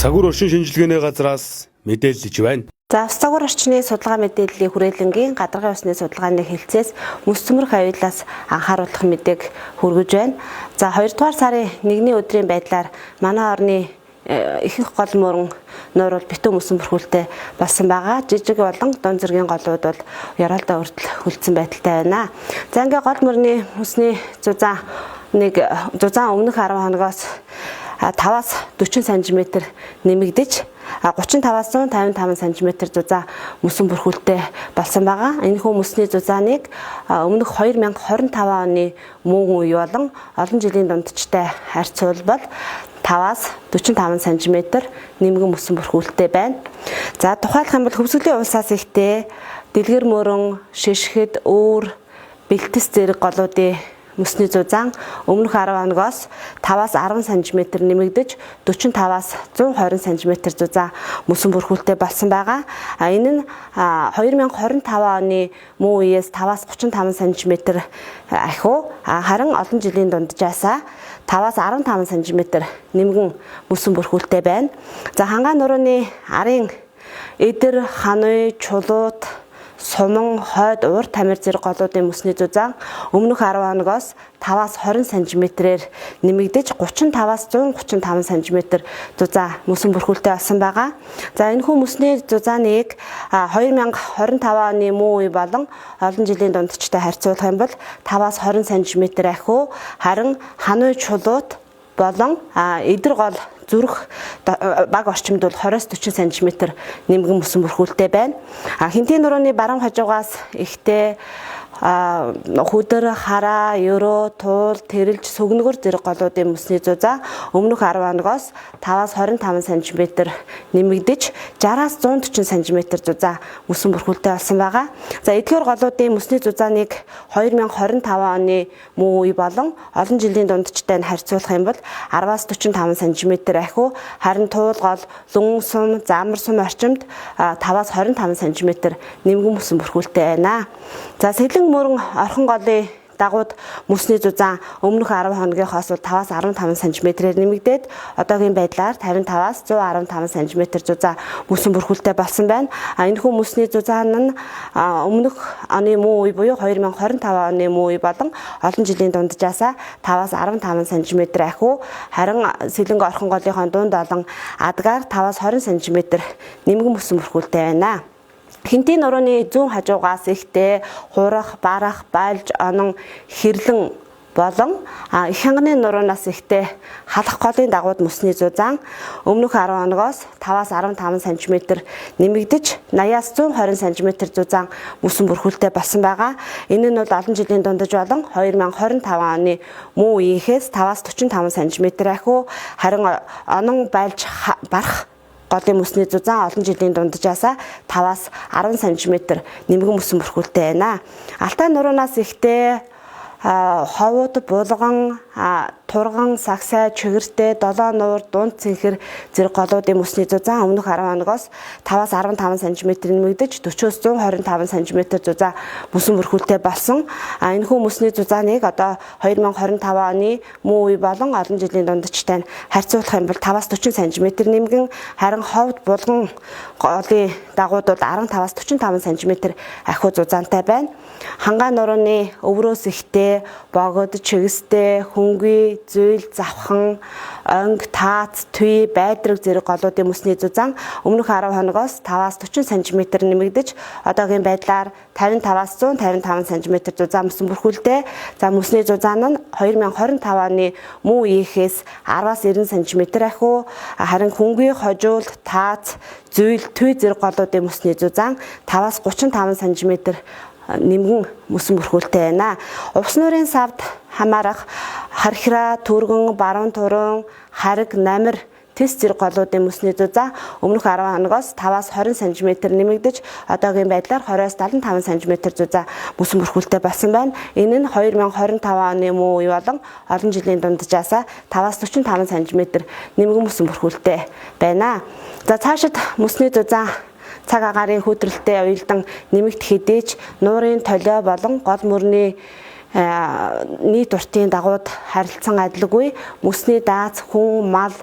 Цагуур орчин шинжилгээний газраас мэдээлж байна. За цагуур орчны судалгаа мэдээллийн хүрээлэнгийн гадаргын усны судалгааны хэлцээс мөс цөмрөх аюулаас анхааруулах мэдээг хүргэж байна. За 2 дугаар сарын 1-ний өдрийн байдлаар манай орны ихэнх гол мөрөн нуур бол битүү мөсөн бүрхүүлтэй болсон байгаа. Жижиг болон дунд зэргийн голууд бол яралдаа өртөл хүлцэн байдалтай байна. За ингээ гол мөрний мөсний зузаан өмнөх 10 хоногоос 5-аас 40 см нэмэгдэж 35-аас 155 см зузаан мөсөн бүрхүүлтэй болсон байгаа. Энэхүү мөсний зузааныг өмнөх 2025 оны мөн үе болон олон жилийн дундчтай харьцуулбал 5-аас 45 см нэмгэн мөсөн бүрхүүлтэй байна. За тухайлах юм бол хөвсгөлийн улсаас ихтэй дэлгэр мөрөн, шишгэд, өөр, бэлтгэс зэрэг голуудын мөсний зузаан өмнөх 10 хоногоос 5-аас 10 см нэмэгдэж 45-аас 120 см зузаан мөсөн бүрхүүлтэй болсон байгаа. Энэ нь 2025 оны мөн үеэс 5-аас 35 см ахиу харин олон жилийн дунджаасаа 5-аас 15 см нэмгэн мөсөн бүрхүүлтэй байна. За хангаан нурууны арын эдэр, хануй, чулууд, суман, хойд, уур тамир зэрэг голуудын мөсний зузаан өмнөх 10 хоногоос 5-аас 20 см-ээр нэмэгдэж 35-аас 135 см зузаан мөсөн бүрхүүлтэй болсон байгаа. За энэхүү мөсний зузааныг 2025 оны мөн үе болон олон жилийн дундчтай харьцуулах юм бол 5-аас 20 см ахиу харин хануй, чулууд болон эдэр гол зүрх баг орчимд бол 20-40 см нэмгэн мөсөн бүрхүүлтэй байна. Хинтийн нурууны баруун хажуугаас ихтэй хүдэр, хараа, ёроо, туул, тэрэлж, сүгнэгэр зэрэг голуудын мөсний зузаан өмнөх 10 хоногоос 5-аас 25 см нэмэгдэж 60-аас 140 см зузаан мөсөн бүрхүүлтэй болсон байгаа. За эдгээр голуудын мөсний зузааныг 2025 оны мөн үе болон олон жилийн дундчтай нь харьцуулах юм бол 10-аас 45 см ахиу харин туул гол, лүн сум, заамар сум орчимд 5-аас 25 см нэмгэн мөсөн бүрхүүлтэй байна. За сэлэн мөрөн орхон голын дагууд мөсний зузаан өмнөх 10 хоногийнхоос 5-аас 15 см-ээр нэмэгдээд одоогийн байдлаар 55-аас 115 см зузаан мөсөн бүрхүүлтэй болсон байна. Энэхүү мөсний зузаан нь өмнөх оны мөн үе буюу 2025 оны мөн үе болон олон жилийн дунджаасаа 5-аас 15 см ахиу харин сэлэнг орхон голынхон дунд олон адгаар 5-аас 20 см нэмгэн мөсөн бүрхүүлтэй байна. Хинтийн нурууны зүүн хажуугаас ихтэй хурах, барах, байлж, онон, хэрлэн болон их хянганы нуруунаас ихтэй халах голын дагууд мөсний зузаан өмнөх 10 хоногоос 5-аас 15 см нэмэгдэж 80-аас 120 см зузаан мөсөн бүрхүүлтэй болсон байгаа. Энэ нь бол олон жилийн дундаж болон 2025 оны мөн үеийнхээс 5-аас 45 см ахиу харин онон, байлж, барах голын мөсний зузаан олон жилийн дунджаасаа 5-аас 10 см нэмгэн мөсөн бүрхүүлтэй байна. Алтай нуруунаас ихтэй ховууд, булган, турган, сагсай, чигэртэй, долоо нуур, дунд цэнхэр зэрэг голуудын мөсний зузаан өмнөх 10 хоногоос 5-аас 15 см нэмэгдэж 40-оос 125 см зузаан мөсөн бүрхүүлтэй болсон. Энэхүү мөсний зузааныг одоо 2025 оны мөн үе болон олон жилийн дундчтай нь харьцуулах юм бол 5-аас 40 см нэмгэн харин ховд, булган голын дагууд бол 15-аас 45 см ахиу зузаантай байна. Хангаан нурууны өврөөс ихтэй богод, чигстэй, хөнгүй, зөйл, завхан, онг, таац, түй, байдраг зэрэг голуудын мөсний зузаан өмнөх 10 хоногоос 5-аас 40 см нэмэгдэж одоогийн байдлаар 55-аас 155 см зузаан мөсөн бүрхүүлтэй. За мөсний зузаан нь 2025 оны мөн үеийнхээс 10-аас 90 см ахиу харин хөнгүй, хожуул, таац, зөйл, түй зэрэг голуудын мөсний зузаан 5-аас 35 см нэмгэн мөсөн бүрхүүлтэй байна. Увс нуурын савд хамаарах хархира, түргэн, баруун турун, хариг, намир, тэс зэрэг голуудын мөсний зузаан өмнөх 10 хоногоос 5-аас 20 см нэмэгдэж одоогийн байдлаар 20-оос 75 см зузаан мөсөн бүрхүүлтэй болсон байна. Энэ нь 2025 оны мөн үе болон олон жилийн дунджаасаа 5-аас 45 см нэмгэн мөсөн бүрхүүлтэй байна. За цаашид мөсний зузаан цаг агаарын хөдрөлтөд уялдан нэмэгдэх хэдийч нуурын толио болон гол мөрний нийт уртын дагууд харилцан адилгүй мөсний дааз хүн мал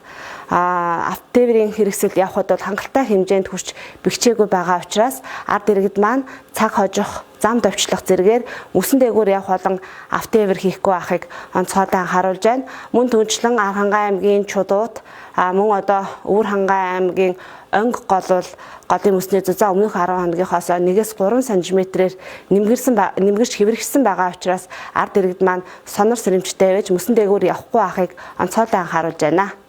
автотеврийн хэрэгсэлд явхад бол хангалттай хэмжээнд хүрч бэхжээгүй байгаа учраас ард иргэд маань цаг хожих зам давчлах зэрэгээр мөсөн дээгүүр явах болон автотевр хийхгүй байхыг онцгойлон анхааруулж байна. Мөн түнчлэн Архангай аймгийн Чудууд мөн одоо Өвөр Хангай аймгийн Онг голвол голын мөсний зузаан өмнөх 10 хоногийнхоос 1-3 см-ээр нэмгэрч хэвэрхсэн байгаа учраас ард иргэд маань сонор сэрэмжтэй байж мөсөн дээгүүр явахгүй байхыг онцгойлон анхааруулж байна.